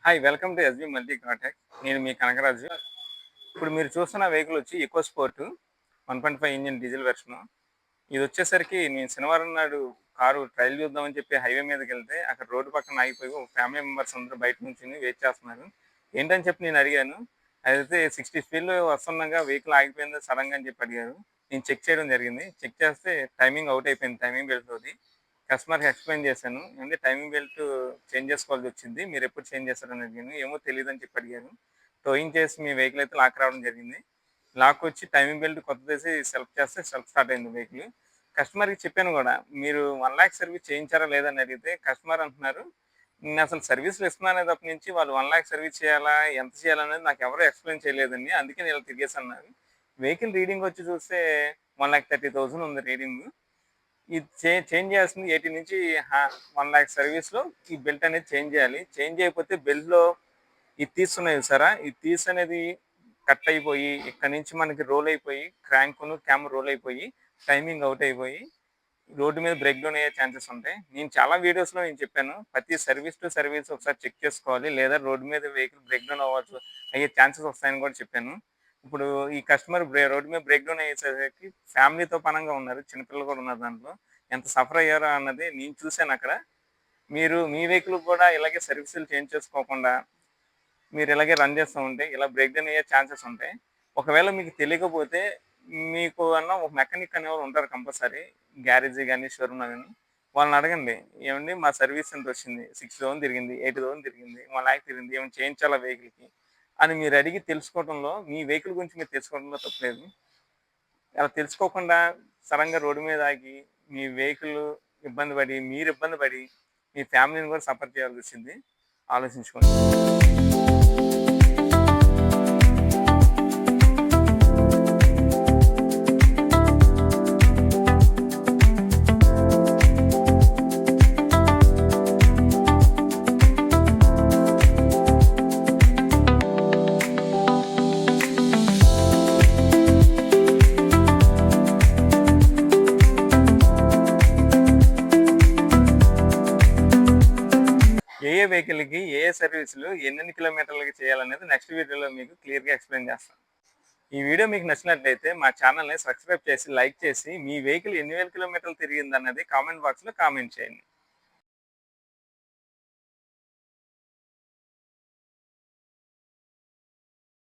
Hi welcome to SB multi contact. నేను మీ కనకరాజు. ఇప్పుడు మీరు చూస్తున్న వెహికల్ వచ్చి Eco Sport 1.5 engine diesel version. ఇది వచ్చేసరికి నేను శనివారం నాడు కారు ట్రయల్ చూద్దామని చెప్పి హైవే మీదకి వెళ్తే అక్కడ రోడ్డు పక్కన ఆగిపోయి ఒక ఫ్యామిలీ మెంబర్స్ అందరూ బయట నుంచి వెయిట్ చేస్తున్నారు. ఏంటని చెప్పి నేను అడిగాను. అయితే 60 స్పీడ్లో వస్తుండగా వెహికల్ ఆగిపోయింది సడన్గా అని చెప్పి అడిగారు. నేను చెక్ చేయడం జరిగింది. చెక్ చేస్తే టైమింగ్ అవుట్ అయిపోయింది, టైమింగ్ బెల్ట్ తోటి. కస్టమర్‌కి ఎక్స్‌ప్లెయిన్ చేశాను. ఏవండీ టైమింగ్ బెల్ట్ చేంజ్ చేసుకోవాల్సొచ్చింది. మీరెప్పుడు చేంజ్ చేస్తారని అడిగాను. ఏమో తెలీదని చెప్పి అడిగారు. టోయింగ్ చేసి మీ వెహికల్ అయితే లాక్‌రావడం జరిగింది. లాక్కొచ్చి టైమింగ్ బెల్ట్ కొత్తదేసి సెల్ఫ్ చేస్తే సెల్ఫ్ స్టార్ట్ అయింది వెహికల్. కస్టమర్‌కి చెప్పాను గూడా. మీరు 1,00,000 సర్వీస్ చేయించారా లేదా అని అడిగితే కస్టమర్ అంటున్నారు, నేనసలు సర్వీస్‌లు ఇస్తున్నానే తప్ప నుంచి వాళ్ళు 1,00,000 సర్వీస్ చేయాలా? ఎంత చేయాలనేది నాకెవరు ఎక్స్‌ప్లెయిన్ చేయలేదండి. అందుకే నేను ఇలా తిరిగేసన్నారు. వెహికల్ రీడింగ్ వచ్చి చూస్తే 1,30,000 ఉంది రీడింగు. ఇది చేంజ్ చేయాల్సింది 80 నుంచి 1,00,000 సర్వీస్‌లో ఈ బెల్ట్ అనేది చేంజ్ చేయాలి. చేంజ్ చేయకపోతే బెల్ట్‌లో ఇది తీస్తున్నాయి చూసారా? ఈ తీస్ అనేది కట్ అయిపోయి ఇక్కడి నుంచి మనకి రోల్ అయిపోయి క్రాంకును, క్యామ్ రోల్ అయిపోయి టైమింగ్ అవుట్ అయిపోయి రోడ్డు మీద బ్రేక్ డౌన్ అయ్యే ఛాన్సెస్ ఉంటాయి. నేను చాలా వీడియోస్‌లో నేను చెప్పాను. ప్రతి సర్వీస్ టు సర్వీస్ ఒకసారి చెక్ చేసుకోవాలి. లేదా రోడ్డు మీద వెహికల్ బ్రేక్ డౌన్ అయ్యే ఛాన్సెస్ వస్తాయని కూడా చెప్పాను. ఇప్పుడు ఈ కస్టమర్ రోడ్డు మీద బ్రేక్ డౌన్ అయ్యేసరికి ఫ్యామిలీతో పనంగా ఉన్నారు. చిన్న పిల్లలు కూడా ఉన్నారు దాంట్లో. ఎంత సఫర్ అయ్యారో అన్నది నేను చూసానక్కడ. మీరు మీ వెహికల్ కూడా ఇలాగే సర్వీసులు చేయించేసుకోకుండా మీరు ఇలాగే రన్ చేస్తూ ఉంటే ఇలా బ్రేక్ డౌన్ అయ్యే ఛాన్సెస్ ఉంటాయి. ఒకవేళ మీకు తెలియకపోతే మీకు ఒక మెకానిక్ అనేవాళ్ళు ఉంటారు కంపల్సరీ. గ్యారేజీ గాని, షోరూమ్‌లో గాని. వాళ్ళని అడగండి. ఏవండీ మా సర్వీస్ ఎంతొచ్చింది? 60,000 తిరిగింది, 80,000 తిరిగింది, 1,00,000 తిరిగింది. ఏమైనా చేయించాలా వెహికల్‌కి? అని మీరు అడిగి తెలుసుకోవడంలో మీ వెహికల్ గురించి మీరు తెలుసుకోవడంలో తప్పులేదు. అలా తెలుసుకోకుండా సడెన్‌గా రోడ్డు మీద ఆగి మీ వెహికల్ ఇబ్బంది పడి, మీరు ఇబ్బంది పడి, మీ ఫ్యామిలీని కూడా సఫర్ చేయాల్సొచ్చింది. ఆలోచించుకోండి. ఏ వెహికల్‌కి సర్వీసులు ఎన్నెన్ని కిలోమీటర్లకి చేయాలనేది నెక్స్ట్ వీడియోలో మీకు క్లియర్‌గా ఎక్స్‌ప్లెయిన్ చేస్తాను. ఈ వీడియో మీకు నచ్చినట్లయితే మా ఛానెల్‌ని సబ్స్క్రైబ్ చేసి, లైక్ చేసి మీ వెహికల్ ఎన్ని వేల కిలోమీటర్లు తిరిగిందన్నది కామెంట్ బాక్స్‌లో కామెంట్ చేయండి.